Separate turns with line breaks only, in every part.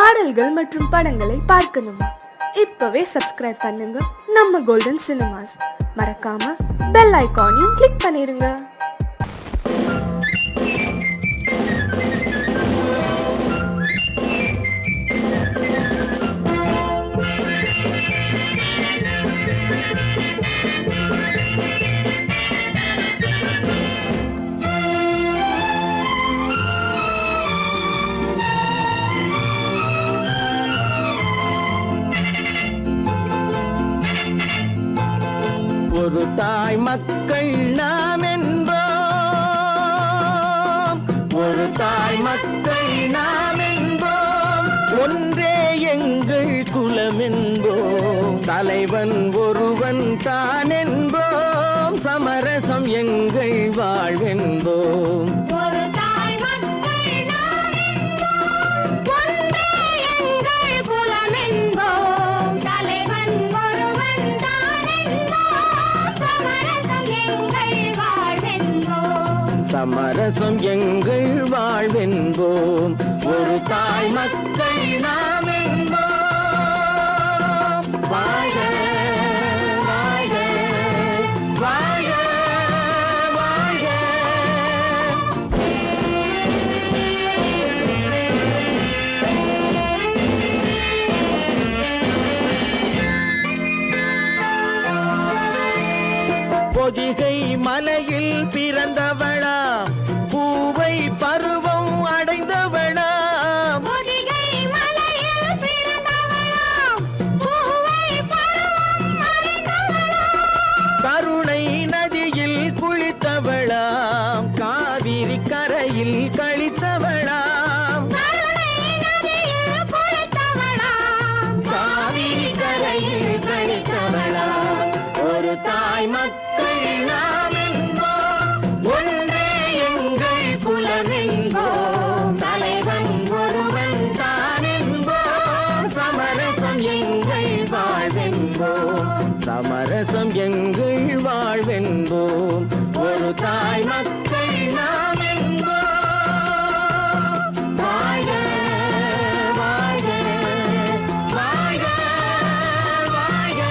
பாடல்கள் மற்றும் படங்களை பார்க்கணுமா? இப்பவே சப்ஸ்கிரைப் பண்ணுங்க நம்ம கோல்டன் சினிமாஸ். மறக்காம பெல் ஐகானையும் கிளிக் பண்ணிருங்க.
ஒரு தாய் மக்கள் நாம் என்போம், ஒரு தாய் மக்கள் நாம் என்போம், ஒன்றே எங்கள் குலம் என்போம், தலைவன் ஒருவன் தான் என்போம், சமரசம் எங்கள் வாழ்வென்போம். சமரசம் எங்கள் வாழ்வென்போம், ஒரு தாய் மக்கள் நாம் என்போம். வாழ்க வாழ்க வாழ்க வாழ்க. பொதிகை மலையில் பிறந்தவளா, பூவை பருவம் அடைந்தவளா,
பொதிகை மலையில் பிறந்தவளா, பூவை பருவம் அடைந்தவளா,
கருணை நதியில் குளித்தவளா, காவிரி கரையில் கழித்தவளா,
கருணை நதியில் குளித்தவளா,
காவிரி கரையில் கழித்தவளா, ஒரு தாய் மக்கள் நாம் என்போம், ஒன்றே எங்கள் குலம் என்போம், தலைவன் ஒருவன் தான் என்போம், சமரசம் எங்கள் வாழ்வென்போம், சமரசம் எங்கள் வாழ்வென்போம், ஒரு தாய் மக்கள் நாம் என்போம். வாழ்க வாழ்க வாழ்க வாழ்க.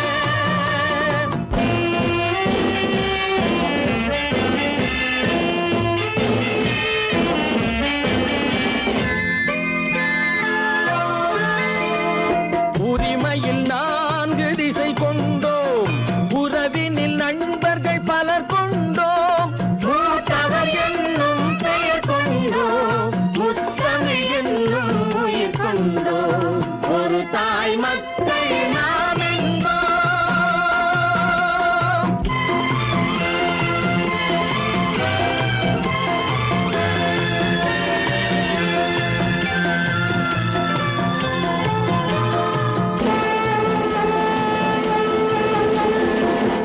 உரிமையில் 4 திசை கொண்டோம், உறவினில் நண்பர்கள் பலர் கொண்டோம், மூத்தவர் என்னும் பெயர் கொண்டோம், முத்தமிழ் என்னும் உயிர் கொண்டோம், ஒரு தாய் மக்கள் நாம் என்போம்.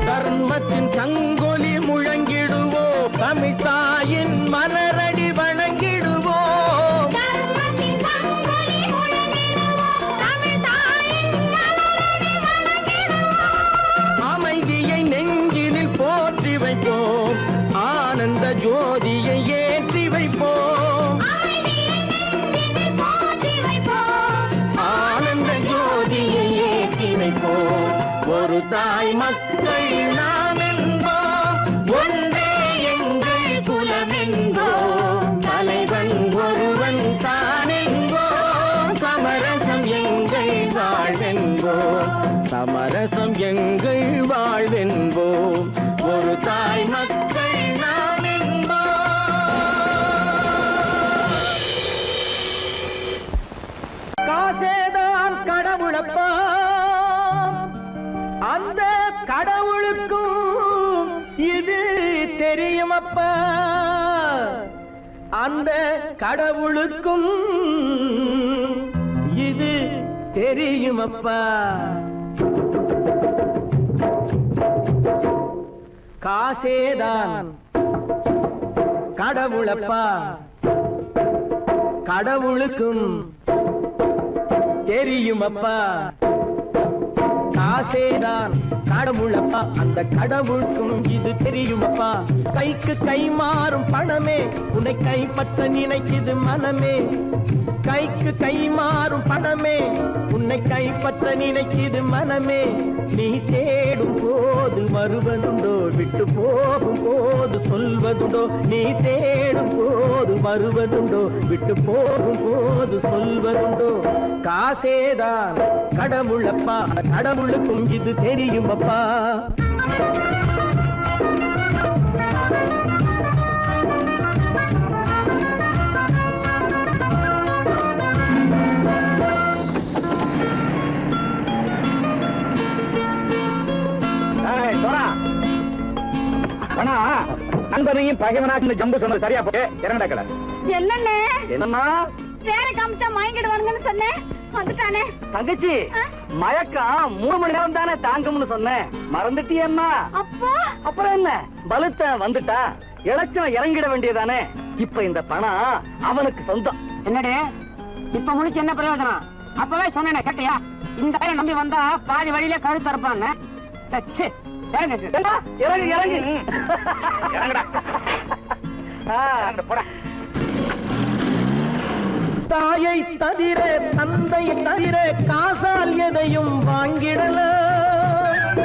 தர்மத்தின் சங்கொலி முழங்கிடுவோம், தமிழ் தாயின் மலரடி வணங்கிடுவோம்,
தர்மத்தின் சங்கொலி முழங்கிடுவோம், தமிழ் தாயின் மலரடி வணங்கிடுவோம்,
அமைதியை நெஞ்சினில் போற்றி வைப்போம், ஆனந்த ஜோதியை ஏற்றி வைப்போம்,
அமைதியை நெஞ்சினில் போற்றி வைப்போம்,
ஆனந்த ஜோதியை ஏற்றி வைப்போம், ஒரு தாய் மக்கள் நாம் என்போம், ஒன்றே எங்கள் குலம் என்போம், தலைவன் ஒருவன் தான் என்போம், சமரசம் எங்கள் வாழ்வென்போம், சமரசம் எங்கள் வாழ்வென்போம், ஒரு தாய் மக்கள் நாம் என்போம். காசேதான் கடவுளப்பா, அந்த கடவுளுக்கும் இது தெரியுமப்பா, அந்த கடவுளுக்கும் இது தெரியுமப்பா. காசேதான் கடவுளப்பா, கடவுளுக்கும் தெரியுமப்பா. காசேதான் கடவுளப்பா அந்த கடவுளுக்கும் இது தெரியுமப்பா கைக்கு கை மாறும் பணமே உன்னை கைப்பற்ற நினைக்குது மனமே கைக்கு கை மாறும் பணமே உன்னை கைப்பற்ற நினைக்குது மனமே நீ தேடும் போது வருவதுண்டோ விட்டு போகும் போது சொல்வதுண்டோ நீ தேடும் போது வருவதுண்டோ விட்டு போகும் போது சொல்வதுண்டோ காசேதான் கடவுளப்பா கடவுளுக்கும் இது தெரியுமப்பா
நண்பனையும் பகைவனாக்கு ஜம்பு சொன்னது சரியா போய் இறங்கடக்கல
என்னண்ணே
என்னம்மா
வேற காமிச்சா மயங்கிடுவானுங்கன்னு சொன்னேன் வந்துட்டானே
தங்கச்சி மயக்கம் 3 மணி நேரம் தானே தாங்கும்னு சொன்னேன் மறந்துட்டியம்மா
அப்போ
அப்புறம் என்ன பலுத்த வந்துட்டா இலச்சம் இறங்கிட வேண்டியதானே இப்ப இந்த பணம் அவனுக்கு சொந்தம்
என்னடே இப்ப முடிச்சு என்ன பிரயோஜனம் அப்பவே சொன்னேன் கேட்டியா இந்த பையனை நம்பி வந்தா பாதி வழியிலே கழுத்து அறுப்பான்னு
இறங்கு இறங்கு இறங்குடா போடா
தாயை தவிர தந்தை தவிர காசால் எதையும் வாங்கிடலாம்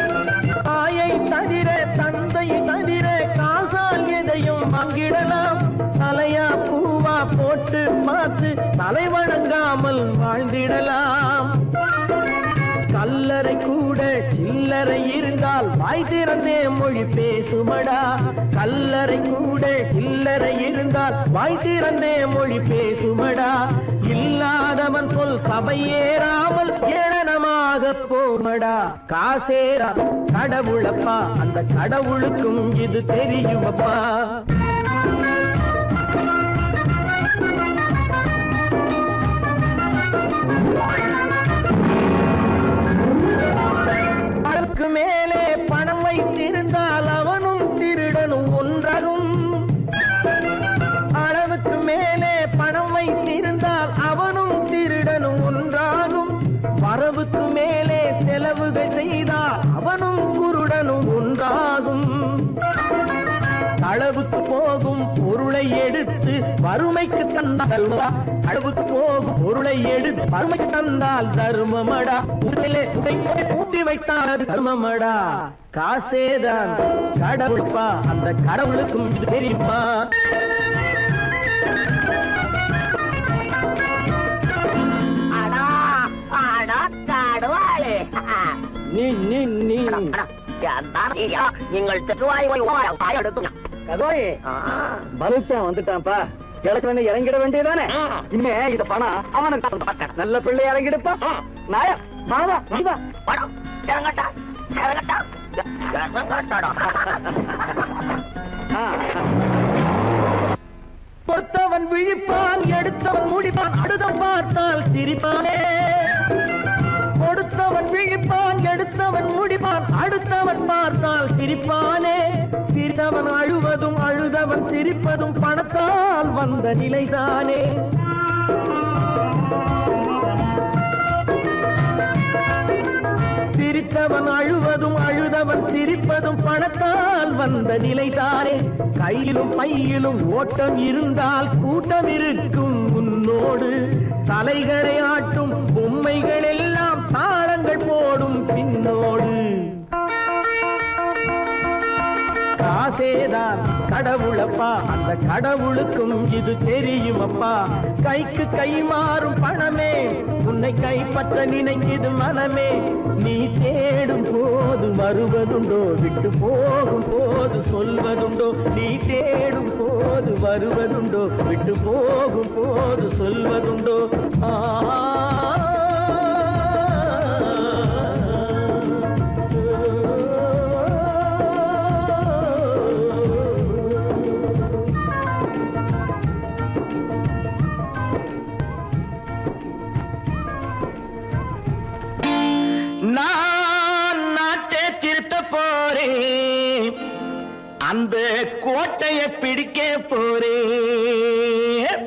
தாயை தவிர தந்தை தவிர காசால் எதையும் வாங்கிடலாம் தலையா பூவா போட்டு பார்த்து தலை வணங்காமல் வாழ்ந்திடலாம் கல்லறை கூட சில்லறை இருந்தால் வாய் திறந்தே மொழி பேசுமடா கல்லறை கூட சில்லறை இருந்தால் வாய் திறந்தே மொழி பேசுமடா இல்லாதவன் சொல் சபையேறாமல் ஏளனமாக போமடா காசேரா கடவுளப்பா அந்த கடவுளுக்கும் இது தெரியுமப்பா மேலே பணம் வைத்திருந்தால் அவனும் திருடனும் ஒன்றாகும் அளவுக்கு மேலே பணம் வைத்திருந்தால் அவனும் திருடனும் ஒன்றாகும் வரவுக்கு மேலே செலவுகள் செய்தால் அவனும் குருடனும் ஒன்றாகும் அளவுக்கு போகும் பொருளை எடுத்து வறுமைக்கு தந்தால் அளவுக்கு போகும் பொருளை எடுத்து வறுமைக்கு தந்தால் தர்மமடா ஊட்டி வைத்தால் தர்மமடா காசேதான் கடவுள்பா அந்த கடவுளுக்கும் இது தெரியுமா
நீங்கள்
பலுத்தன் வந்துட்டான்ப்பா கிழக்கு இறங்கிட வேண்டியதானே இனிமே இந்த பணம் அவனுக்கு நல்ல பிள்ளை இறங்கிடுப்பா நாயா மாவா நீவா
படம் இறங்கட்டா இறங்கட்டா
பொறுத்தவன் விழிப்பான் எடுத்தவன் முடிப்பான் அடுத்தவன் பார்த்தால் சிரிப்பானே கொடுத்தவன் விழிப்பான் எடுத்தவன் முடிப்பான் அடுத்தவன் பார்த்தால் சிரிப்பானே சிரித்தவன் அழுவதும் அழுதவன் சிரிப்பதும் பணத்தால் வந்த நிலைதானே சிரித்தவன் அழுவதும் அழுதவன் சிரிப்பதும் பணத்தால் வந்த நிலைதானே கையிலும் பையிலும் ஓட்டம் இருந்தால் கூட்டம் இருக்கும் உன்னோடு தலைகளை ஆட்டும் பொம்மைகள் எல்லாம் தாளங்கள் போடும் பின்னோடு காசேதான் கடவுளப்பா அந்த கடவுளுக்கும் இது தெரியுமப்பா கைக்கு கை மாறும் பணமே உன்னை கைப்பற்ற நினைக்குது மனமே நீ தேடும் போது வருவதுண்டோ விட்டு போகும் போது சொல்வதுண்டோ நீ தேடும் போது வருவதுண்டோ விட்டு போகும் போது சொல்வதுண்டோ நான் நாட்டை திருத்த போறேன் அந்த கோட்டையை பிடிக்க போறேன்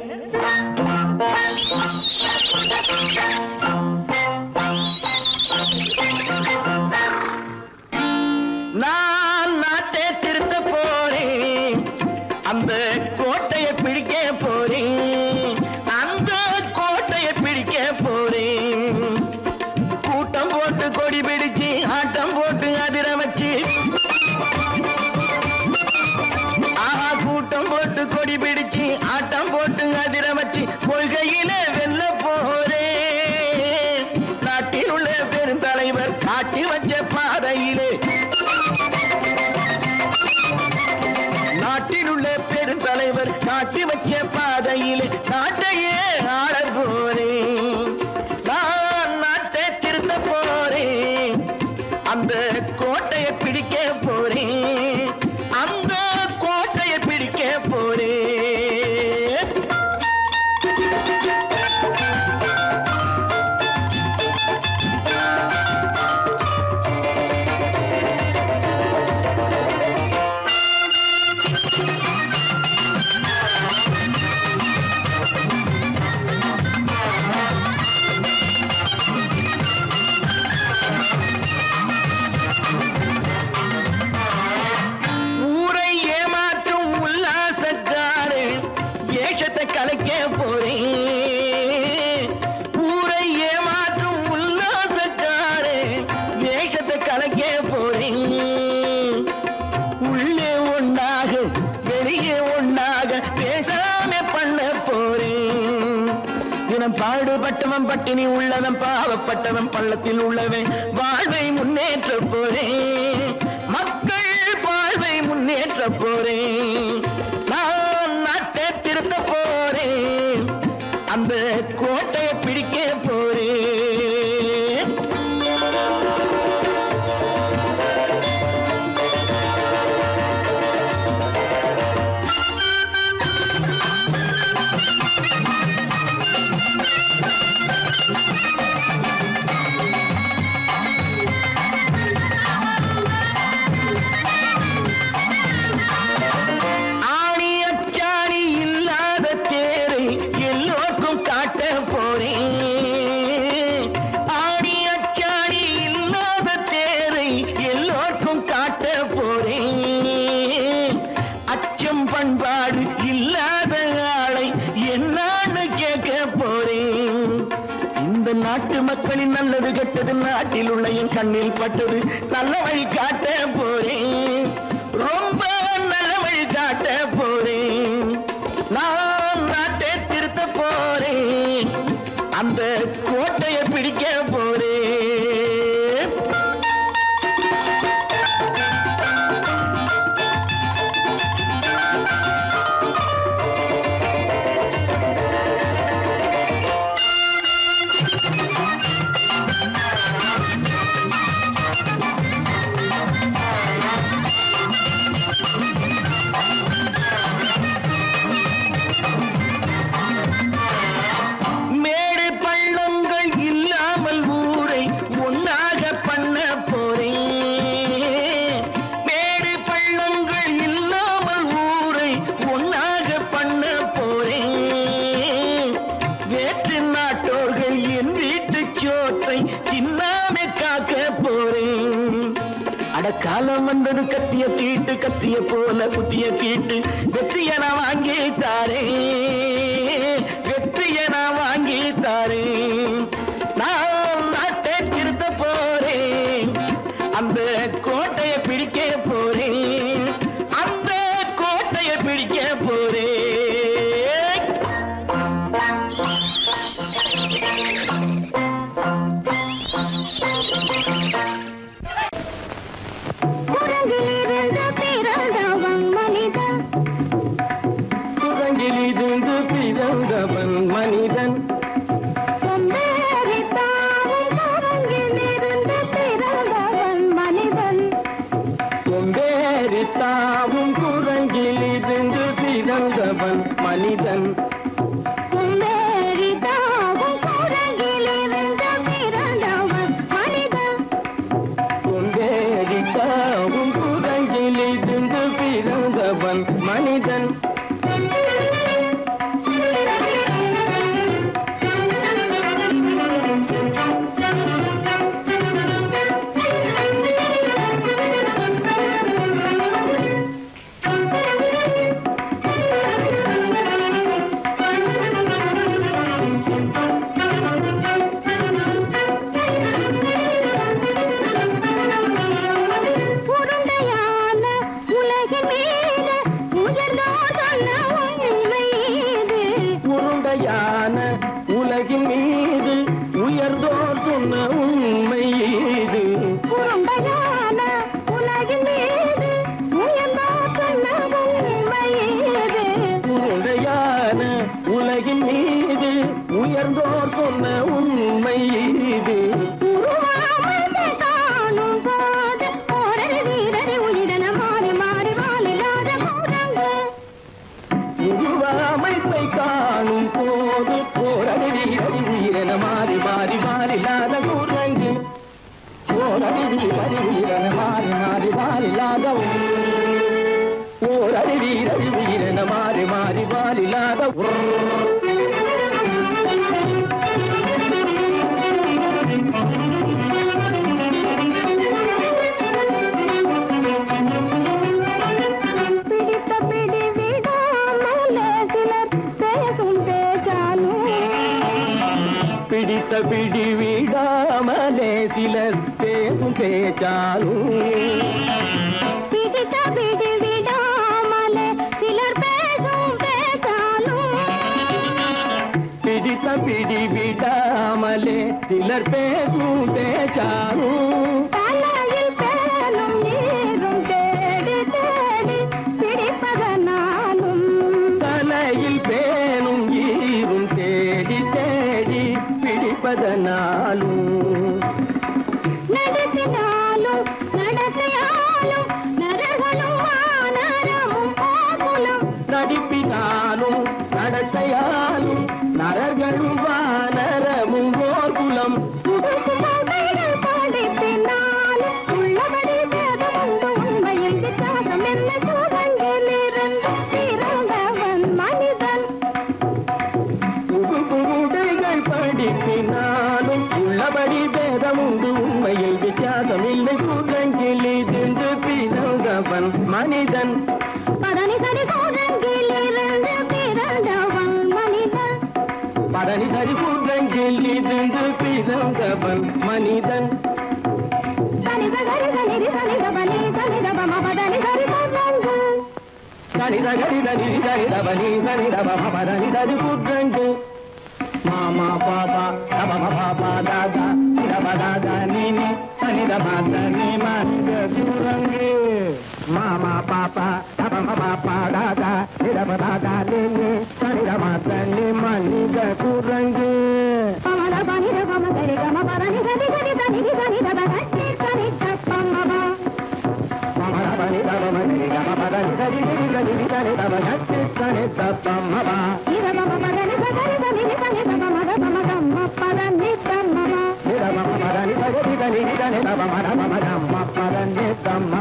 பாடுபட்டவன் பட்டினி உள்ளவன் பாவப்பட்டவன் பள்ளத்தில் உள்ளவன் வாழ்வை முன்னேற்ற போறேன் மக்கள் வாழ்வை முன்னேற்ற போறேன் நான் நாட்டை திருத்த போறேன் அந்த கோட்டையை பிடிக்க போறேன் பண்பாடு இல்லாத ஆளை என்னான்னு கேட்க போறேன் இந்த நாட்டு மக்களின் நல்லது கெட்டது நாட்டில் உள்ள என் கண்ணில் பட்டது நல்ல வழி காட்ட போறேன் ரொம்ப நல்ல வழி காட்ட போறேன் நான் நாட்டை திருத்த போறேன் அந்த கோட்டையை பிடிக்க போறேன் காலம் வந்தது கத்திய தீட்டு கத்திய போல குத்திய தீட்டு வெற்றிய நான் வாங்கி தாரே வெற்றிய நான் வாங்கி தாரே நான் நாட்டை திருத்த போறேன் அந்த கோட்டையை பிடிக்க போறேன் அந்த கோட்டையை பிடிக்க போறேன் குரங்கிலிருந்து பிறந்தவன் மனிதன் கொம்பேரித்தாவும் குரங்கிலிருந்து பிறந்தவன் மனிதன் கொம்பேரித்தாவும் குரங்கிலிருந்து பிறந்தவன் மனிதன் உலகின் மீது உயர்ந்தோர் சொன்ன உண்மை இது உலகின் மீது உயர்ந்தோர் சொன்ன உண்மை இது உலகின் மீது உயர்ந்தோர் சொன்ன உண்மை இது அமைப்பை காணும் போது போரடி உயிரென மாறி மாறி மாறிலாத குரங்கு போரடி உயிரென மாறி மாறி மாறிலாத ஓரடி உயிரென மாறி மாறி மாறிலாத பிடித்த பிடி விடாமலே சிலர் பேசும் பேச்சாலும்
பிடித்த பிடி விடாமலே சிலர் பேசும் பேச்சாலும்
பிடித்த பிடி ஆடி விடாமலே சிலர் பேசும் பேச்சாரும்
தலையில் பேலும் நீரும் தேடி தேடி பிடிப்பதனாலும்
தலையில் பேணும் ஈரும் தேடி தேடி பிடிப்பதனாலும்
நடத்தினாலும் நடத்தையாலும் நரகளும் வானரமும் போகுலும்
நடிப்பினாலும் நடத்தையாலும் நரர்களும் வானரமும் ஓர்குலம்
புதுமைகள் படிப்பினாலும் உள்ளபடி வேதமுண்டு உண்மையில் வித்தியாசம் என்ன சூழங்கிலிருந்து பிறந்தவன் மனிதன்
புதுமைகள் படிப்பினாலும் உள்ளபடி பேதமுண்டு உண்மையில் வித்தியாசம் இல்லை கூட்டங்கிலிருந்து பிறந்தவன் மனிதன்
பதனி சரி சூழங்கிலிருந்து பிறந்தவன் மனிதன்
பரணி சரி கூட்டங்கிலிருந்து பிறந்தவன் மனிதன்
தனித கரித நிதி தனித பனி தனித பம பதனி சரி சூழங்கு
சனித கரித நிதி தனித பனி தனித பம பரணி சரி கூட்டங்கு மாமா பாபா தபம பாபா தாதா தப தாதா நீனி தனித பாத நீ மனித கூரங்கு மாமா பாப்பா தபம பாப்பா தாதா நிதப தாதா நீனி தனித மாத நீ மனித கூரங்கு
பமத பனித பம சரி கம பதனி சரி சரி தனிதி தனித பகட்டி தனித பம்மப நித பம பதனி சரி தனிதி தனித பமத பம கம்ம பதனி கம்மப நிதி சன்னிதப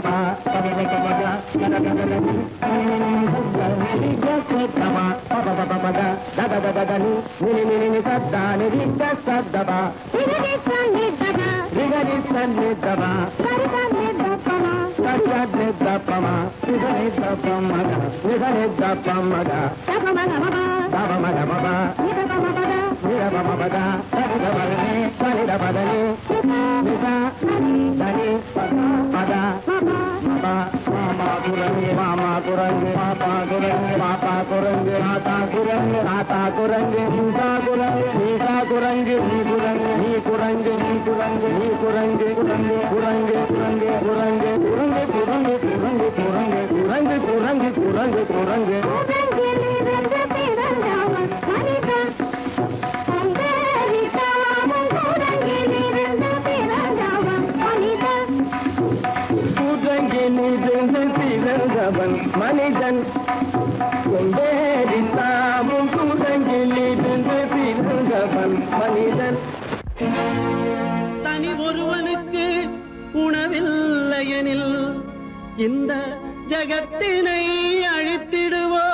சரி சன்னிதப
குரங்கு
கூடங்கிலிருந்து பிறந்தவன் மனிதன் அங்கரிக்காமும் கூடங்கிலிருந்து பிறந்தவன் மனிதன்
கூட்டங்கிலிருந்து பிறந்தவன் மனிதன் கொண்டேரித்தாமும் கூட்டங்கிலிருந்து பிறந்தவன் மனிதன் தனி ஒருவனுக்கு உணவில்லையெனில் இந்த ஜகத்தினை அழித்திடுவோ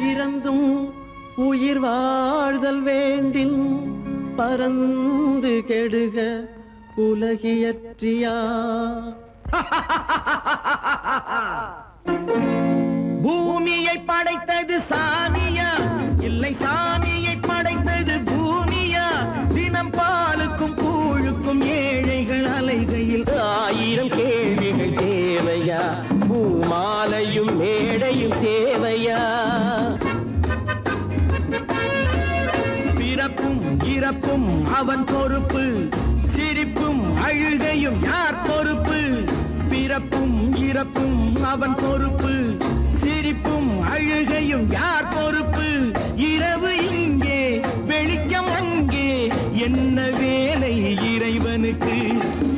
இறந்தும் உயிர் வாழ்தல் வேண்டின் பறந்து கெடுக உலகியற்றியா பூமியை படைத்தது சாமியா இல்லை சாமியை படைத்தது பூமியா தினம் பாலுக்கும் கூழுக்கும் ஏழைகள் அலைகையில் 1000 கேள்விகள் தேவையா பூமாலையும் மேடையும் தேவையா பிறப்பும் இறப்பும் அவன் பொறுப்பு சிரிப்பும் அழுகையும் யார் பொறுப்பு பிறப்பும் இறப்பும் அவன் பொறுப்பு சிரிப்பும் அழுகையும் யார் பொறுப்பு இரவு இங்கே வெளிச்சம் அங்கே என்ன வேலை இறைவனுக்கு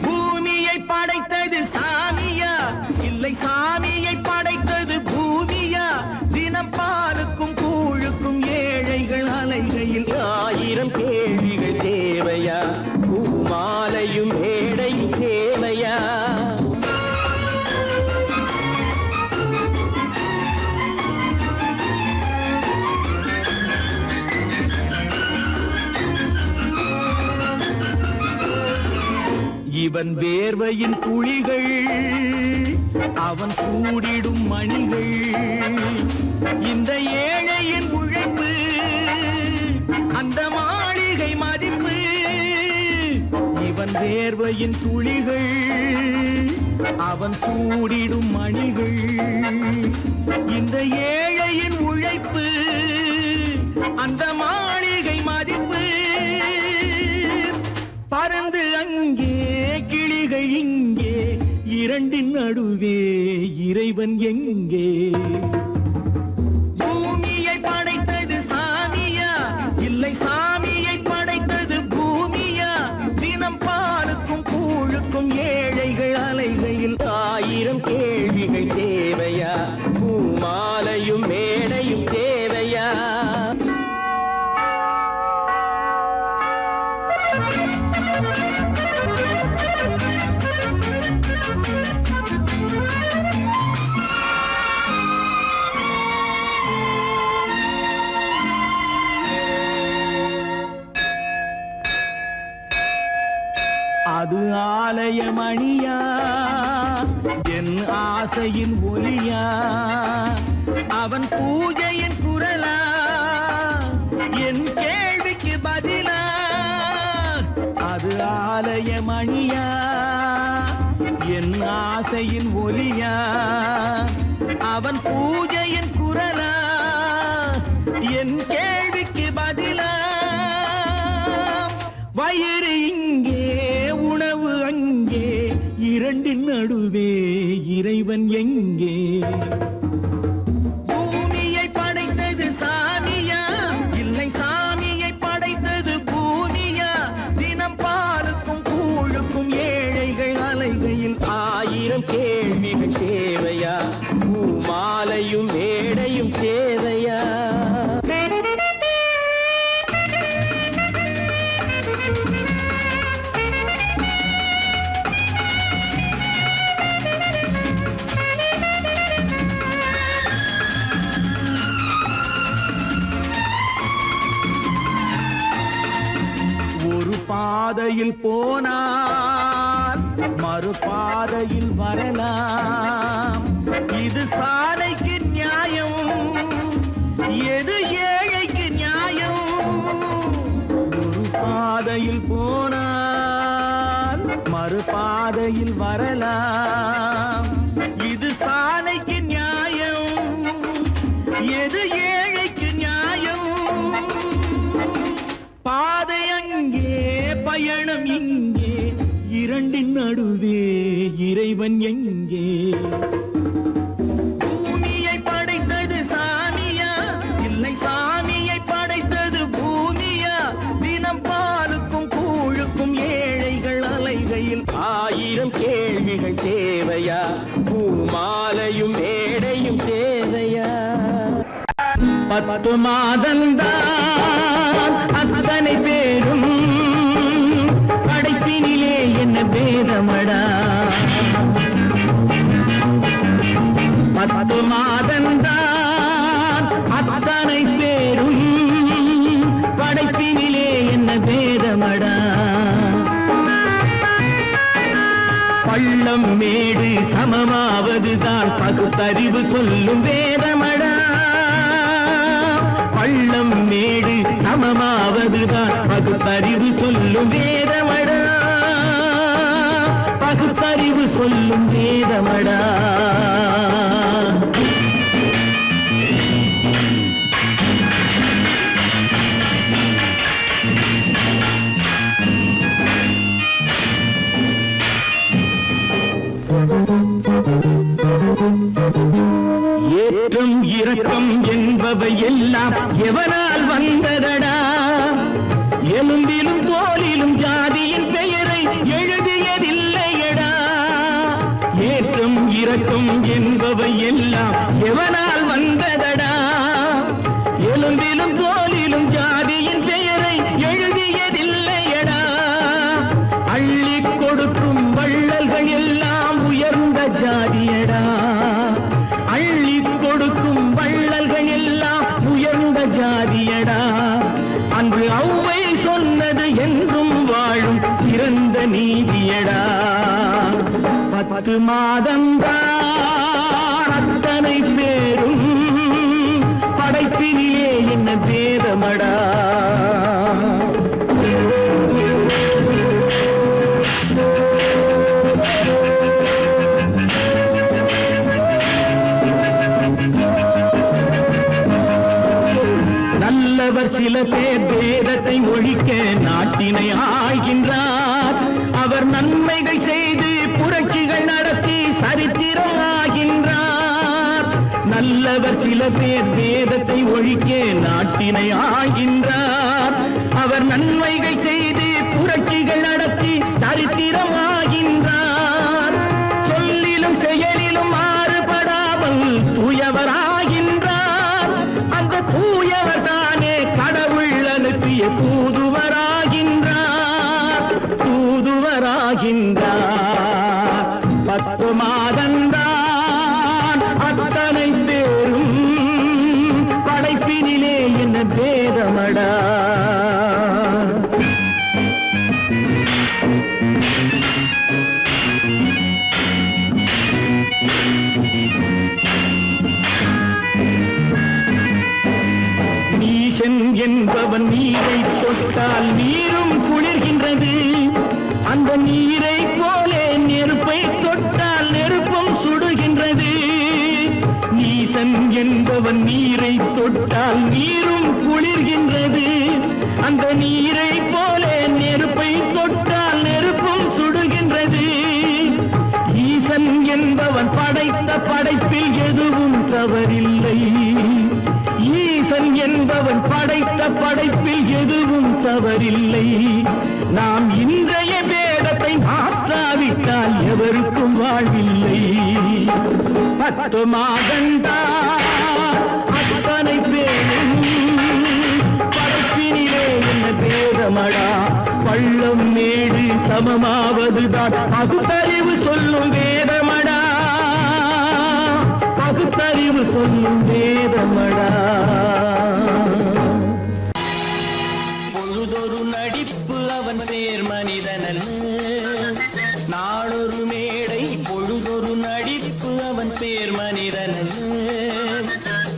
பூமியை படைத்தது சாமியா இல்லை சாமியை படைத்தது பூமியா தினம் பாலுக்கும் கூழுக்கும் ஏழைகள் அலைகையில் 1000 கேள்விகள் தேவையா பூமாலையும் மேடையும் தேவையா இவன் வேர்வையின் துளிகள் அவன் கூடிடும் மணிகள் இந்த ஏழையின் உழைப்பு அந்த மாளிகை மதிப்பு இவன் அவன் வேர்வையின் துளிகள், அவன் கூடிடும் மணிகள், இந்த ஏழையின் உழைப்பு, அந்த மாளிகை மதிப்பு. பறந்து அங்கே கிளிகள் இங்கே, இரண்டின் நடுவே இறைவன் எங்கே? பூமியை படைத்தது சாமியா, இல்லை சாமியை படைத்தது பூமியா? தினம் பாலுக்கும் கூழுக்கும் ஏழைகள் அலைகையில் 1000 கேள்விகள் தேவையா? பூமாலையும் மேடையும் தேவையா? அது ஆலயமணியா, என் ஆசையின் ஒலியா? அவன் பூஜையின் குரலா, என் கேள்விக்கு பதிலா? அது ஆலயமணியா, என் ஆசையின் ஒலியா? அவன் பூஜையின் குரலா, என் கேள்விக்கு பதிலா? வயிறு இங்கே, உணவு அங்கே, இரண்டின் நடுவே இறைவன் எங்கே? பூமியை படைத்தது சாமியா, இல்லை சாமியை படைத்தது பூமியா? தினம் பாலுக்கும் கூழுக்கும் ஏழைகள் அலைகையில் 1000 கேள்விகள் தேவையா? பூமாலையும் மேடையும் தேவையா? பாதையில் போனால் மறுபாதையில் வரலாம். இது சாலைக்கு நியாயம், எது ஏழைக்கு நியாயம்? ஒரு பாதையில் போனால் மறுபாதையில் வரலாம். இது சாலைக்கு நியாயம், எது ஏழைக்கு நியாயம்? பாதை அங்கே, பயணம் இங்கே, இரண்டின் நடுவே இறைவன் எங்கே? பூமியை படைத்தது சாமியா, இல்லை சாமியை படைத்தது பூமியா? தினம் பாலுக்கும் கூழுக்கும் ஏழைகள் அலைகையில் 1000 கேள்விகள் தேவையா? பூமாலையும் மேடையும் தேவையா? 10 மாதந்தான் அத்தனை பேரும், படைப்பினிலே என்ன பேதமடா? 10 மாதந்தான் அத்தனை பேரும், படைப்பினிலே என்ன பேதமடா? பள்ளம் மேடு சமமாவதுதான் பகுத்தறிவு சொல்லும் வேதமடா. பள்ளம் மேடு சமமாவதுதான் பகுத்தறிவு சொல்லும் வேதமடா. பகுத்தறிவு சொல்லும் வேதமடா. ஏற்றம் இரக்கம் என்பவை எல்லாம் எவனால் வந்ததடா? எலும்பிலும் தோலிலும் ஜாதியின் பெயரை எழுதியதில்லையடா. ஏற்றம் இரக்கம் என்பவை எல்லாம் எவனால் வந்ததடா? எலும்பிலும் தோலிலும் ஜாதியின் பெயரை எழுதியதில்லையடா. அள்ளி கொடுக்கும் வள்ளல்கள் எல்லாம் உயர்ந்த ஜாதியடா. அள்ளி கொடுக்கும் வள்ளல்கள் எல்லாம் உயர்ந்த ஜாதியடா. அன்று ஔவை சொன்னது என்றும் வாழும் சிறந்த நீதியடா. 10 மாதந்தான் அத்தனை பேரும், படைப்பினிலே என்ன பேதமடா? சில பேர் வேதத்தை ஒழிக்க நாட்டினை ஆள்கின்றார். அவர் நன்மைகள் செய்து புரட்சிகள் நடத்தி சரித்திரம் ஆகின்றார். நல்லவர் சில பேர் வேதத்தை ஒழிக்க நாட்டினை ஆள்கின்றார். அவர் நன்மைகள் செய்து புரட்சிகள் நடத்தி சரித்திரம் ஆகின்றார். சொல்லிலும் செயலிலும் மாறுபடாமல் தூயவராகின்றார். அந்த தூயவர் தானே கடவுள் அனுப்பிய தூதுவராகின்றார். தூதுவராகின்றார். 10 மாதந்தான் அத்தனை பேரும் படைப்பினிலே என்ன பேதமடா. நீசன் என்பவன் நீரை தொட்டால் நீரும் குளிர்கின்றது. அந்த நீரை போலே நெருப்பை தொட்டால் நெருப்பும் சுடுகின்றது. நீசன் என்பவன் நீரை தொட்டால் நீரும் குளிர்கின்றது. அந்த நீரை போலே நெருப்பை தொட்டால் நெருப்பும் சுடுகின்றது. ஈசன் என்பவன் படைத்த படைப்பில் எதுவும் தவறில்லை. ஈசன் என்பவன் படைத்த படைப்பில் எதுவும் தவறில்லை. நாம் இன்றைய வேதத்தை மாற்றாவிட்டால் எவருக்கும் வாழ்வில்லை. 10 மாதந்தான் அத்தனை பேரும் படைப்பினிலே என்ன பேதமடா. பள்ளம் மேடு சமமாவதுதான் பகுத்தறிவு சொல்லும் வேதமடா. பகுத்தறிவு சொல்லும் வேதமடா. பொழுதொரு நடிப்பு அவன் பேர் மனிதனல்ல. நாளொரு மேடை பொழுதொரு நடிப்பு அவன் பேர் மனிதனல்ல.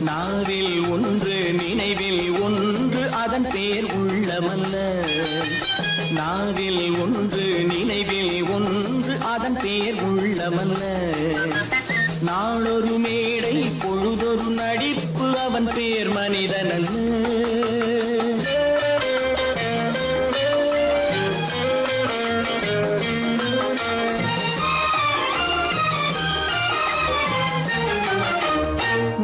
நாவில் ஒன்று நினைவில் ஒன்று அதன் பேர் உள்ளமல்ல. நாவில் ஒன்று நினைவில் ஒன்று அதன் பேர் உள்ளமல்ல. நாளொரு மேடை பொழுதொரு நடிப்பு அவன் பேர் மனிதனல்ல.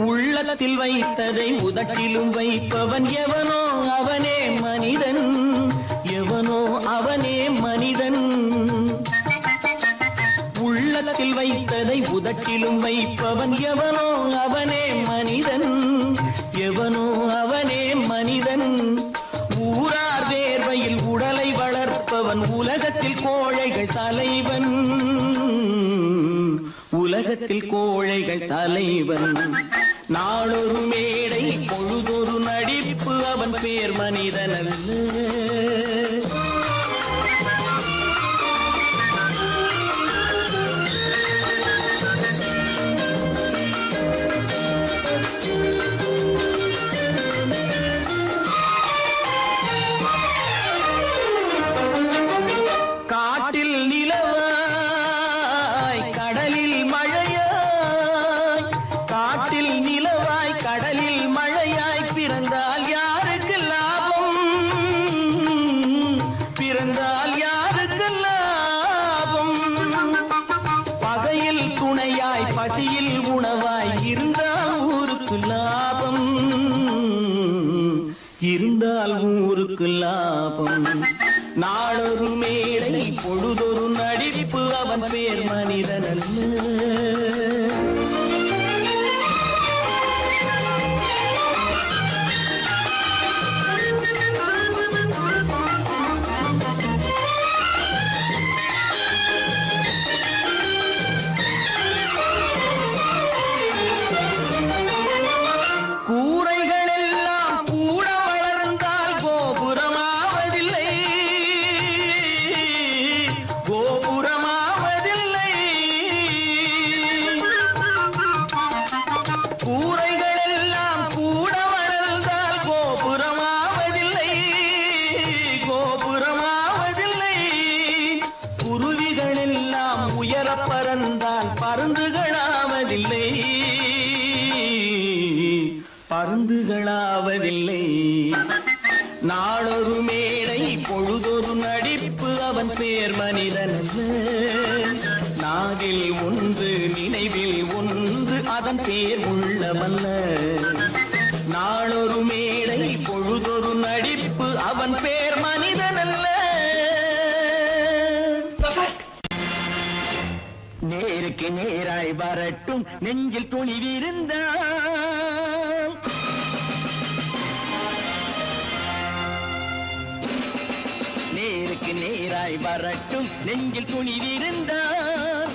உள்ளத்தில் வைத்ததை உதட்டிலும் வைப்பவன் எவனோ அவனே மனிதன். எவனோ அவனே மனிதன். உள்ளத்தில் வைத்ததை உதட்டிலும் வைப்பவன் எவனோ அவனே மனிதன். எவனோ அவனே மனிதன். ஊரார் வேர்வையில் உடலை வளர்ப்பவன் உலகத்தில் கோழைகள் தலைவன். உலகத்தில் கோழைகள் தலைவன். நாளொரு மேடை பொழுதொரு நடிப்பு அவன் பேர் மனிதனல்ல. காட்டில் நிலவாய் கடலில் மழையாய். காட்டில் நிலவாய் கடலில் மழையாய் பிறந்தால் யாருக்கு லாபம். பிறந்தால் யாருக்கு லாபம். பகையில் துணையாய் பசியில் உணவாய் இருந்தால் ஊருக்கு லாபம். இருந்தால் ஊருக்கு லாபம். நாளொரு மேடை பொழுதொரு நடிப்பு அவன் பேர் மனிதனல்ல. கூரைகள் எல்லாம் கூட வளர்ந்தால் கோபுரமாவதில்லை. கோபுரமாவதில்லை. கூரைகள் எல்லாம் கூட வளர்ந்தால் கோபுரமாவதில்லை. கோபுரமாவதில்லை. குருவிகள் எல்லாம் உயர பறந்தால் பருந்துகளாவதில்லை. பருந்துகளாவதில்லை. அவன் பேர் மனிதன் அல்ல. நாவில் ஒன்று நினைவில் ஒன்று அவன் பேர் உள்ளவல்ல. நாளொரு மேடை பொழுதொரு நடிப்பு அவன் பேர் மனிதன் அல்ல. நேருக்கு நேராய் வரட்டும் நெஞ்சில் துணிவிருந்தான். நேருக்கு நேராய் வரட்டும் நெஞ்சில் துணிவிருந்தான்.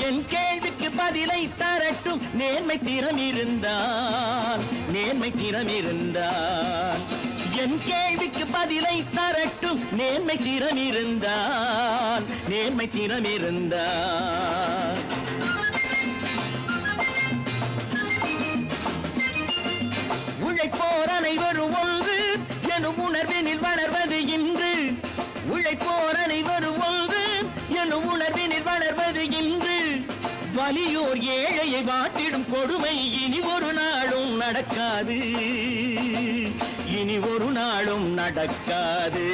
என் கேள்விக்கு பதிலை தரட்டும் நேர்மை திறம் இருந்தான். நேர்மை திறம் இருந்தான். என் கேள்விக்கு பதிலை தரட்டும் நேர்மை திறம் இருந்தான். நேர்மை திறம் இருந்தான். உழைப்போர் அனைவரும் ஒன்று எனும் உணர்வினில் வளர்வது இன்று. உழைப்போர் அனைவரும் ஒன்று எனும் உணர்வினில் வளர்வது இன்று. வலியோர் ஏழையை வாட்டிடும் கொடுமை இனி ஒரு நாளும் நடக்காது. இனி ஒரு நாளும் நடக்காது.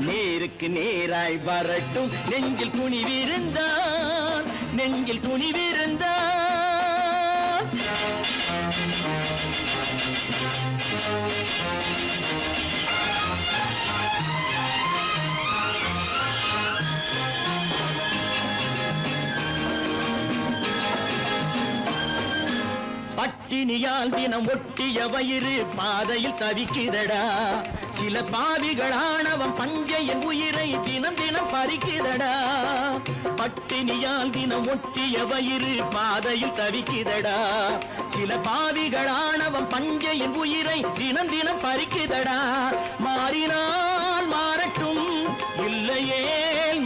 நேருக்கு நேராய் வரட்டும் நெஞ்சில் துணிவிருந்தான். நெஞ்சில் துணிவிருந்தான். பட்டினியால் தினம் ஒட்டிய வயிறு பாதையில் தவிக்குதடா. சில பாவிகளானவன் பஞ்சையின் உயிரை தினம் தினம் பறிக்குதடா. பட்டினியால் தினம் ஒட்டிய வயிறு பாதையில் தவிக்குதடா. சில பாவிகளானவன் பஞ்சையின் உயிரை தினம் தினம் பறிக்குதடா. மாறினால் மாறட்டும் இல்லையே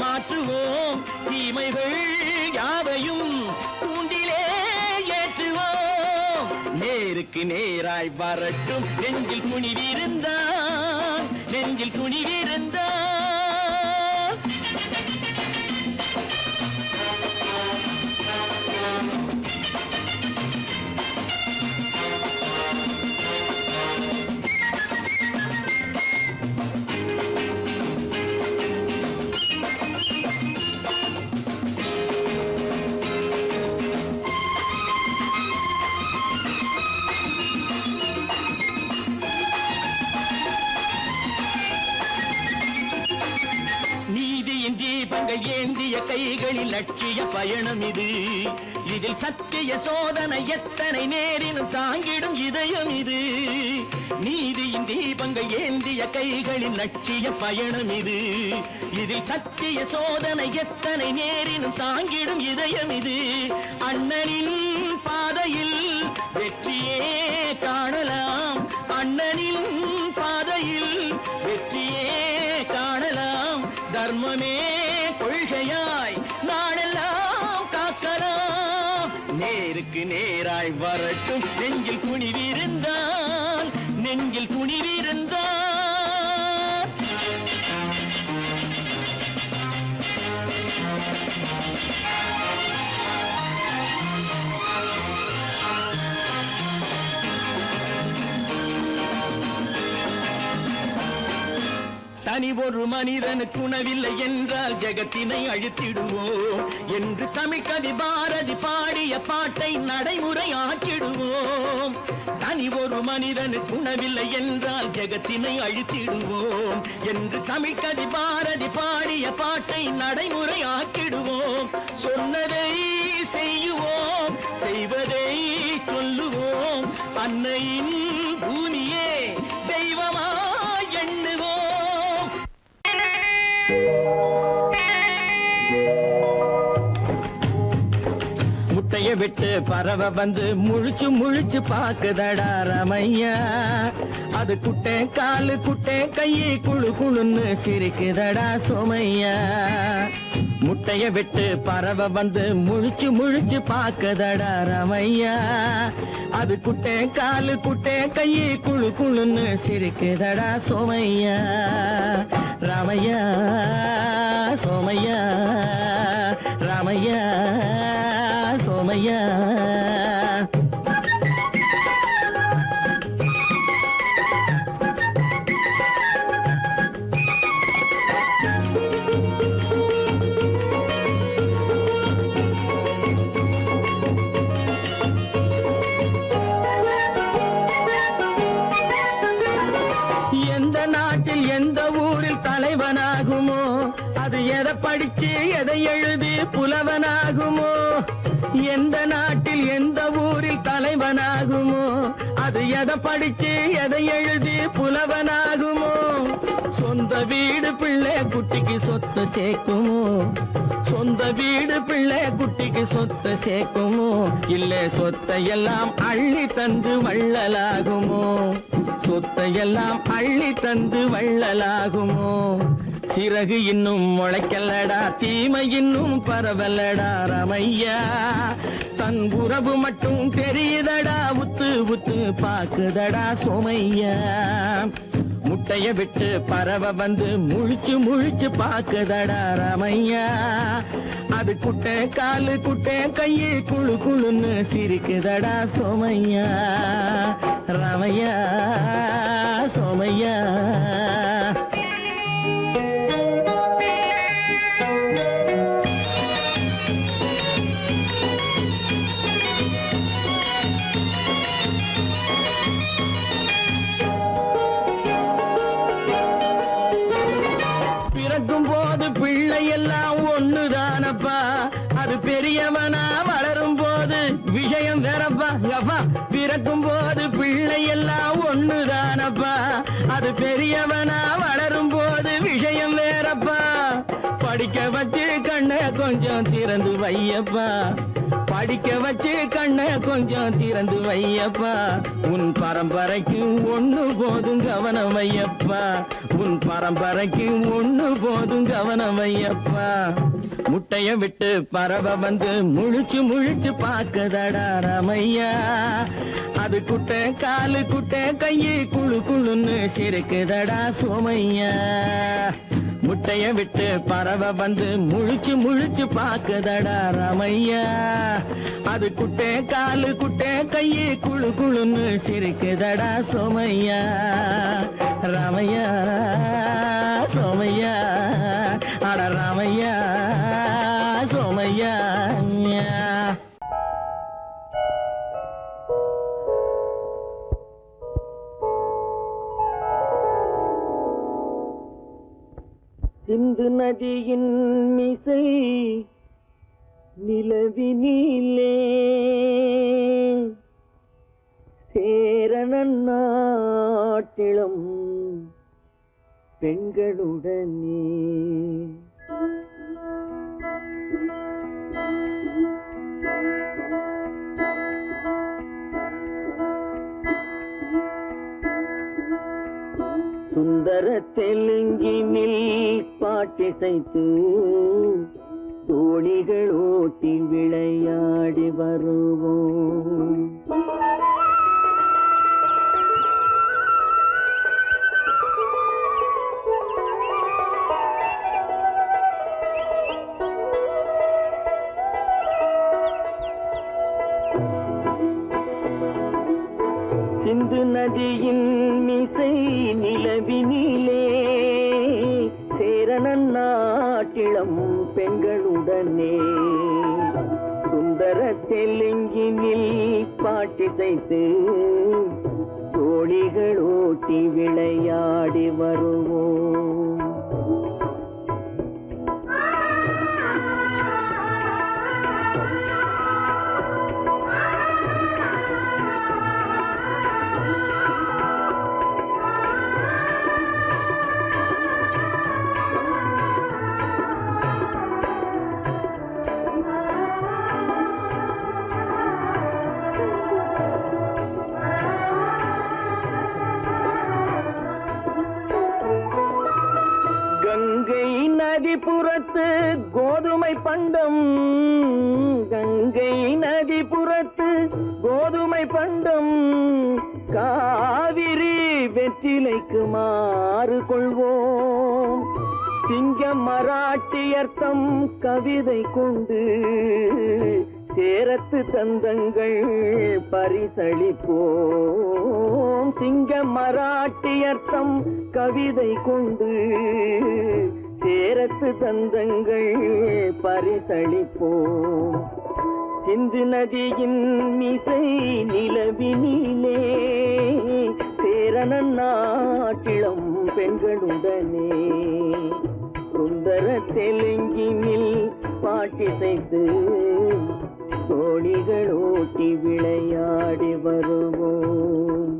மாற்றுவோம். தீமைகள் யாவையும் தூண்டிலே ஏற்றுவோம். நேருக்கு நேராய் வரட்டும் நெஞ்சில் துணிவிருந்தான். நெஞ்சில் துணிவிருந்தான். தீபங்கள் ஏந்திய கைகளில் லட்சிய பயணம் இது. இதில் சத்திய சோதனை எத்தனை நேரினும் தாங்கிடும் இதயம் இது. நீதியின் தீபங்கள் ஏந்திய கைகளில் லட்சிய பயணம் இது. இதில் சத்திய சோதனை எத்தனை நேரினும் தாங்கிடும் இதயம் இது. அண்ணனின் பாதையில் வெற்றியே காணலாம். அண்ணனின் பாதையில் வெற்றியே காணலாம். தர்மமே கொள்கையாய் நாளெல்லாம் காக்கலாம். நேருக்கு நேராய் வரட்டும் நெஞ்சில் துணிவிருந்தான். நெஞ்சில் துணிவிருந்தான். தனி ஒரு மனிதனுக்கு உணவில்லை என்றால் ஜெகத்தினை அழித்திடுவோம் என்று தமிழ் கவி பாரதி பாடிய பாட்டை நடைமுறையாக்கிடுவோம். தனி ஒரு மனிதனுக்கு உணவில்லை என்றால் ஜெகத்தினை அழித்திடுவோம் என்று தமிழ் கவி பாரதி பாடிய பாட்டை நடைமுறையாக்கிடுவோம். சொன்னதை செய்யுவோம், செய்வதை சொல்லுவோம். அன்னையின் பூமியே தெய்வமா எண்ணுவோம். முட்டைய விட்டு பறவை வந்து முழிச்சு முழிச்சு பாக்குதடா ரமையா. அது குட்டே காலு குட்டே கையை குழு குழுன்னு சிரிக்குதடா சோமையா. முட்டைய விட்டு பறவை வந்து முழிச்சு முழிச்சு பாக்குதடா ரமையா. அது குட்டே காலு குட்டே கையை குழு குழுன்னு சிரிக்குதடா சோமையா. ராமையா சோமையா, ராமையா சோமையா. படிச்சு எதை எழுதி புலவனாகுமோ, எந்த நாட்டில் எந்த ஊரில் தலைவனாகுமோ, அது எதை படிச்சு எதை எழுதி புலவனாகுமோ, சொந்த வீடு பிள்ளை குட்டிக்கு சொத்து சேர்க்குமோ, சொந்த வீடு பிள்ளை குட்டிக்கு சொத்து சேர்க்குமோ, இல்ல சொத்தையெல்லாம் அள்ளி தந்து வள்ளலாகுமோ, சொத்தையெல்லாம் அள்ளி தந்து வள்ளலாகுமோ. சிறகு இன்னும் முளைக்கல்லடா, தீமை இன்னும் பரவலடா ரமையா, தன் உறவு மட்டும் தெரியுதடா, உத்து உத்து பாக்குதடா சோமையா. முட்டைய விட்டு பறவை வந்து முழிச்சு முழிச்சு பாக்குதடா ரமையா, அது குட்டை காலு குட்டை கையை குழு குழுன்னு சிரிக்குதடா சோமையா, ரமையா சோமையா. பிறக்கும் போது பிள்ளை எல்லாம் ஒண்ணுதானப்பா, அது பெரியவனா வளரும் போது விஷயம் வேறப்பா. அப்பா பிறக்கும் போது பிள்ளை எல்லாம் ஒண்ணுதானப்பா, அது பெரியவனா வளரும் போது விஷயம் வேறப்பா. படிக்க வச்சு கண்ண கொஞ்சம் திறந்து வையப்பா, படிக்க வச்சு கண்ண கொஞ்சம் திறந்து வையப்பா. உன் பரம்பரைக்கு ஒண்ணு போதும் கவனம் வையப்பா, உன் பரம்பரைக்கு ஒண்ணு போதும் கவனம் வையப்பா. முட்டைய விட்டு பறவை வந்து முழிச்சு முழிச்சு பாக்குதடா ரமையா, அது குட்டை காலு குட்டை கையை குழு குழுன்னு சிரிக்குதடா சோமையா. முட்டைய விட்டு பறவை வந்து முழிச்சு முழிச்சு பாக்குதடா ரமையா, அது குட்டை காலு குட்டை கையை குழு குழுன்னு சிரிக்குதடா சோமையா, ரமையா சோமையா, அட ரமையா சோமையா. சிந்து நதியின் மிசை நிலவினிலே சேரணன் நாட்டிலும் பெண்களுடனே சுந்தர தெலுங்கினில் பாட்டிசைத்து தோணிகள் ஓட்டி விளையாடி வருவோம். சிந்து நதியின் மிசை நிலவினிலே சேரணன் நாட்டிளம் பெண்களுடனே சுந்தர தெலுங்கினில் பாட்டிசைத்து தோணிகள் ஓட்டி விளையாடி வருவோம். நதிபுறத்து கோதுமை பண்டம், கங்கை நதிபுறத்து கோதுமை பண்டம், காவிரி வெற்றிலைக்கு மாறு கொள்வோம். சிங்கம் மராட்டியர்த்தம் கவிதை கொண்டு சேரத்து தந்தங்கள் பரிசளிப்போம். சிங்கம் மராட்டியர்த்தம் கவிதை கொண்டு சேரத்து தந்தங்கள் பரிசளிப்போம். சிந்து நதியின் மிசை நிலவினிலே சேரணன் நாட்டிளம் பெண்களுடனே சுந்தர சுந்தர தெலுங்கினில் பாட்டிசைத்து தோணிகள் ஓட்டி விளையாடி வருவோம்.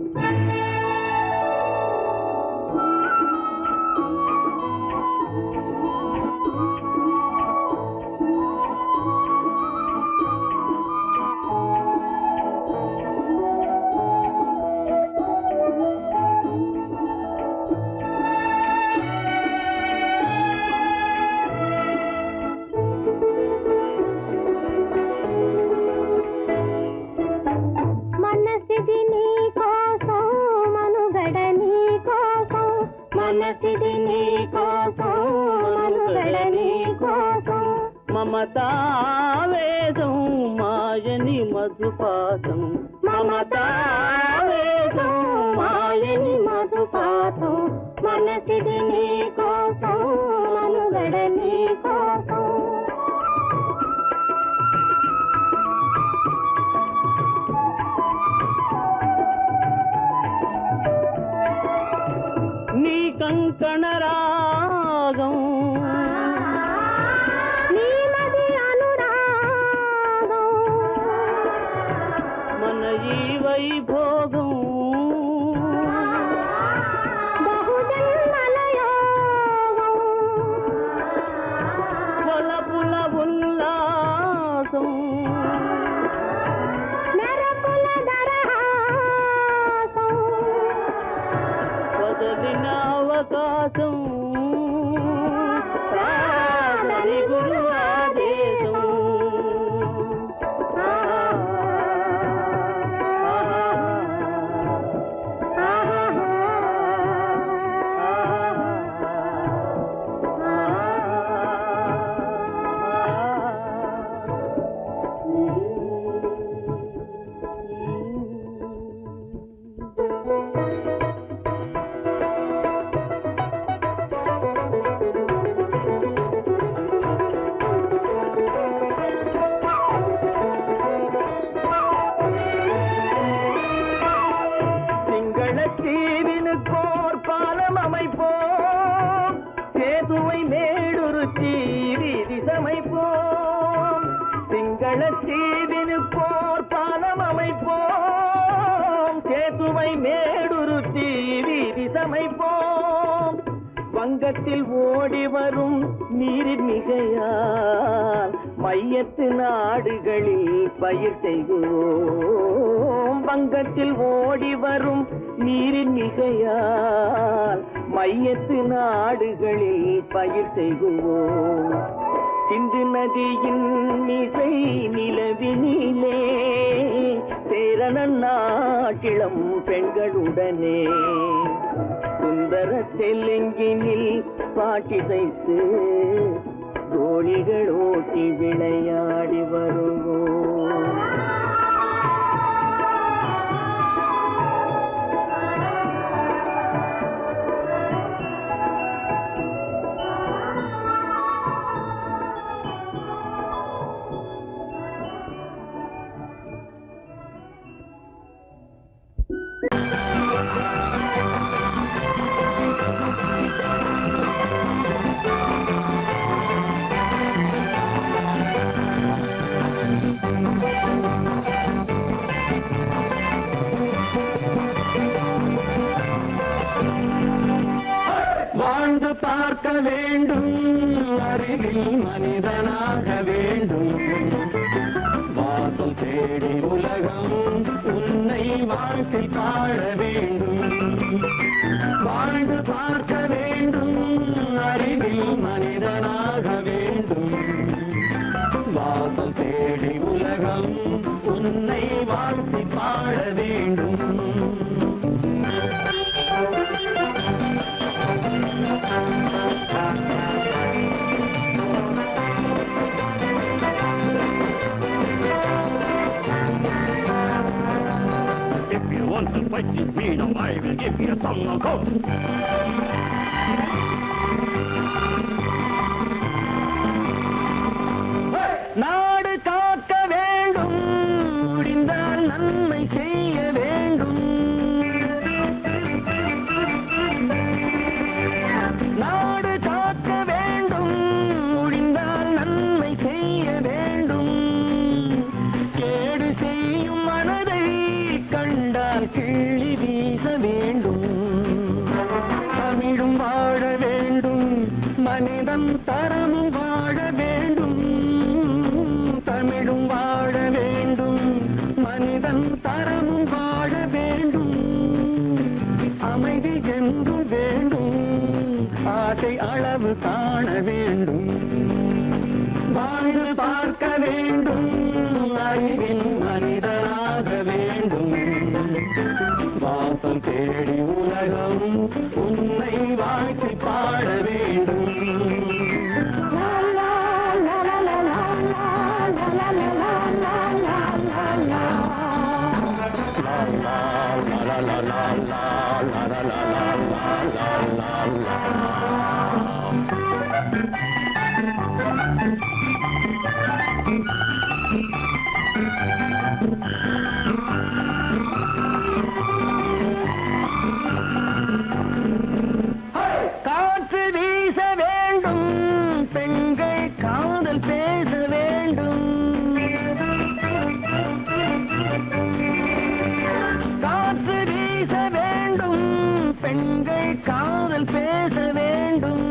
మమతావేదం మాయని మధుపాతం మమతావేదం మాయని మధుపాతం మనసిది నీ కోసం మనుగడ నీ కోసం నీ కంకణ రాగం వైభోగం బహుజన్మలయోగం పొలపుల ఉల్లాసం మెరపుల దరహాసం వదలిన అవకాశం సాగని గురు ఆదేశం சிங்களத்தீவினுக்கோர் பாலம் அமைப்போம் சேதுவை மேடுருத்தி வீதி சமைப்போம் வங்கத்தில் ஓடி வரும் நீரின் மிகையால் மையத்து நாடுகளில் பயிர் செய்கிறோம் வங்கத்தில் ஓடி வரும் நீரின் மிகையால் மையத்து நாடுகளில் பயிர் செய்கிறோம் சிந்து நதியின் இசை நிலவினிலே சேரண நாட்டிளம் பெண்களுடனே சுந்தர தெலுங்கினில் பாட்டிசைத்து தோணிகள் ஓட்டி விளையாடி வருவோம். வாழ்ந்து பார்க்க வேண்டும் அறிவில் மனிதனாக வேண்டும் வாசல் தேடி உலகம் உன்னை வாழ்க்கை பாட வேண்டும் வாழ்ந்து பார்க்க வேண்டும் அறிவில் மனிதனாக வேண்டும் வாசல் தேடி உலகம் உன்னை வாழ்க்கை பாட வேண்டும் If you want to fight this freedom, I will give you a song of hope. நாடு காக்க வேண்டும் முடிந்தால் நன்மை செய்ய வேண்டும் நாடு காக்க வேண்டும் களவு காண வேண்டும், வாழ்ந்து பார்க்க வேண்டும், அறிவின் மனிதனாக வேண்டும். வாசம் தேடி உலகம் உன்னை வாழ்த்தி பாட வேண்டும். காற்று வீச வேண்டும், பெண்கள் காதல் பேச வேண்டும். காற்று வீச வேண்டும், பெண்கள் காதல் பேச வேண்டும்.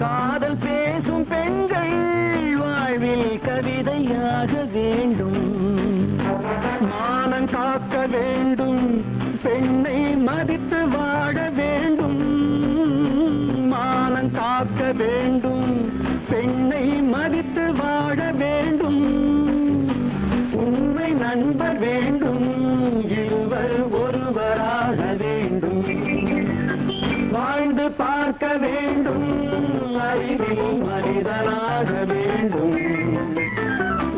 காதல் பேசும் பெண்கள் வாழ்வில் கவிதையாக வேண்டும். மானம் காக்க வேண்டும், பெண்ணை மதித்து வாழ வேண்டும். மானம் காக்க வேண்டும், பெண்ணை மதித்து வாழ வேண்டும். உண்மை நண்பர் வேண்டும், இருவர் ஒருவராக வேண்டும். வாழ்ந்து பார்க்க வேண்டும், அறிவில் மனிதனாக வேண்டும்.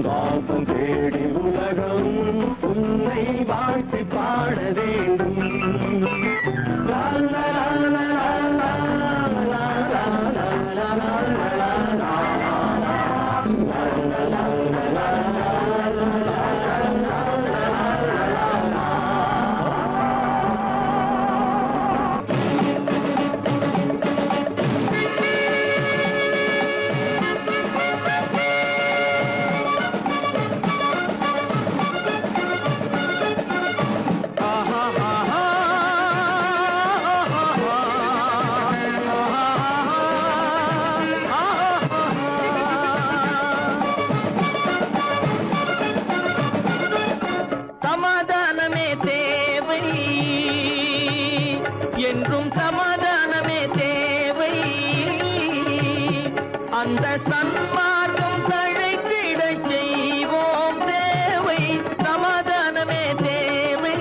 வாசம் தேடி உலகம் உன்னை வாழ்த்தி பாட வேண்டும். லா லா லா லா லா லா லா லா லா லா. சமாதானமே தேவை, என்றும் சமாதானமே தேவை. அந்த சன்மார்க்கம் தழைத்திடச் செய்வோம் சேவை. சமாதானமே தேவை.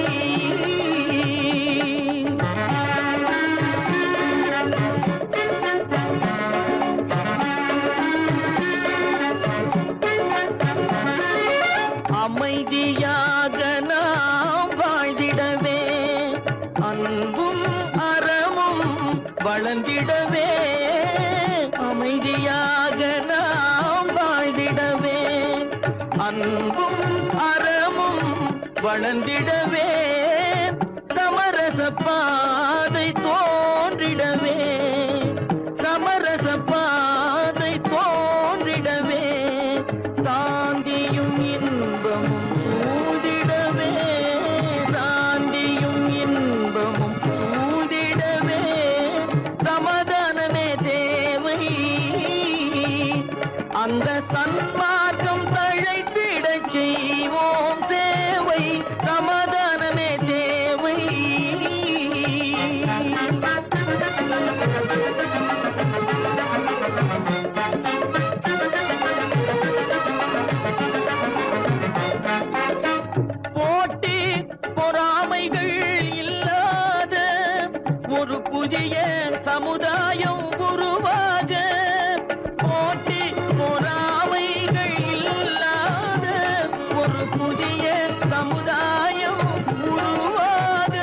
அமைதியாக நாம் வாழ்ந்திடவே, அன்பும் அறமும் வளர்ந்திடவே. அமைதியாக நாம் வாழ்ந்திடவே, அன்பும் அறமும் வளர்ந்திடவே. சமரச பாதை தோன்றிடவே, சமரச பாதை தோன்றிடவே. சாந்தியும் இன்பமும் சூழ்ந்திடவே, சாந்தியும் இன்பமும் சூழ்ந்திடவே. சமாதானமே தேவை, அந்த சன்மார்க்கம் தழைத்திடச் செய்வோம் சேவை. சமாதானமே தேவை. போட்டி பொறாமைகள் இல்லாத ஒரு புதிய சமுதாயம் உருவாக. போட்டி பொறாமைகள் இல்லாத ஒரு புதிய சமுதாயம் உருவாக.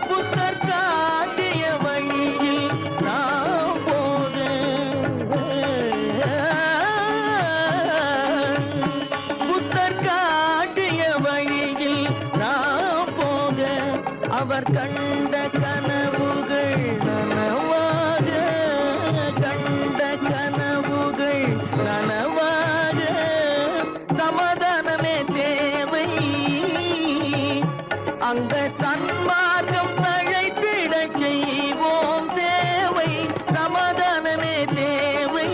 புத்தர் காட்டிய வழியில் நாம் போக, புத்தர் காட்டிய வழியில் நாம் போக. அவர் கண்ட கனவுகள் நனவாக, கண்ட கனவுகள் நனவாக. சமாதானமே தேவை, அங்க சன்மார்க்கம் தழைத்திடச் செய்வோம் சேவை. சமாதானமே தேவை.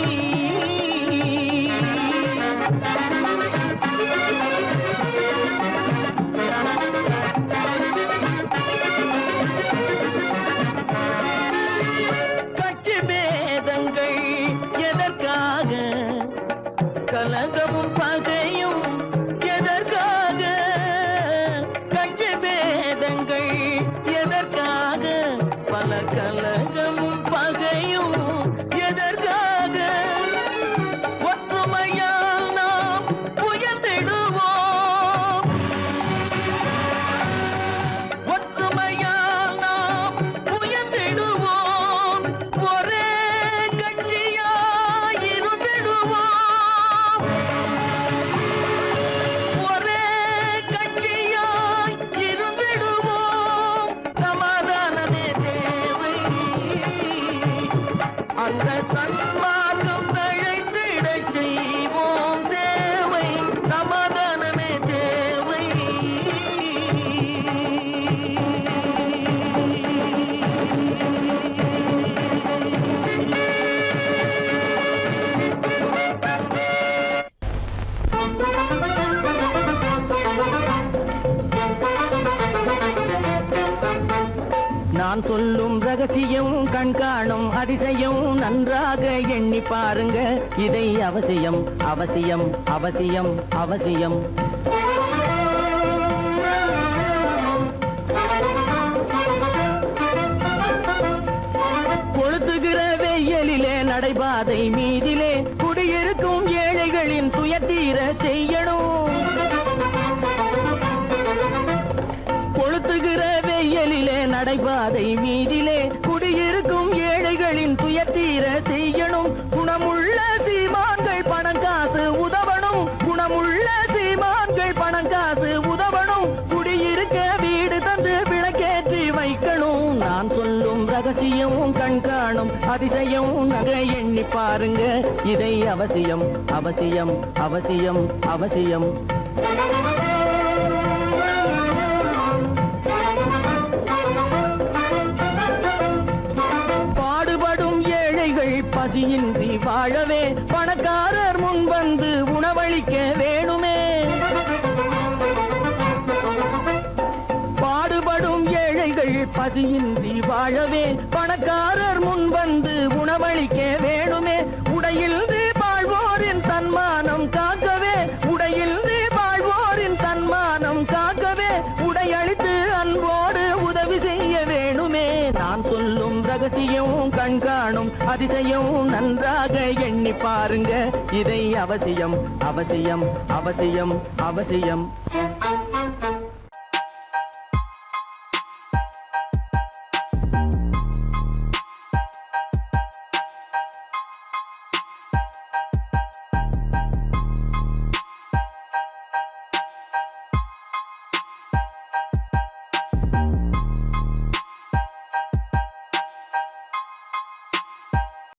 கட்சி பேத நான் சொல்லும் ரகசியம் கண்காணும் அதிசயம் நன்றாக எண்ணி பாருங்க இதை அவசியம் அவசியம் அவசியம் அவசியம் கொளுத்துகிற வெயிலிலே நடைபாதை மீதிலே குடியிருக்கும் ஏழைகளின் துயத்தீர செய்யணும் கொளுத்துகிற வெயிலிலே நடைபாதை மீதிலே குடியிருக்கும் ஏழைகளின் துயத்தீர செய்யணும் குணமுள்ள சீமான்கள் பணம் காசு உதவணும் குணமுள்ள சீமான்கள் பணம் காசு உதவணும் குடியிருக்க வீடு தந்து விளக்கேற்றி வைக்கணும் நான் சொல்லும் ரகசியம் கண்காணும் அதிசயம் நகை எண்ணி பாருங்க இதை அவசியம் அவசியம் அவசியம் அவசியம் பாடுபடும் ஏழைகள் பசியின்றி வாழவே பணக்காரர் முன் வந்து உணவளிக்க வேணுமே பாடுபடும் ஏழைகள் பசியின்றி வாழவே பணக்காரர் முன் வந்து உணவளிக்க வேணுமே உடையில்து வாழ்வோரின் தன்மானம் காக்கவே உடையில்து வாழ்வோரின் தன்மானம் காக்கவே உடையளித்து அன்போடு உதவி செய்ய வேணுமே நான் சொல்லும் ரகசியம் கண்காணும் அதிசயம் நன்றாக எண்ணி பாருங்க இதை அவசியம் அவசியம் அவசியம் அவசியம்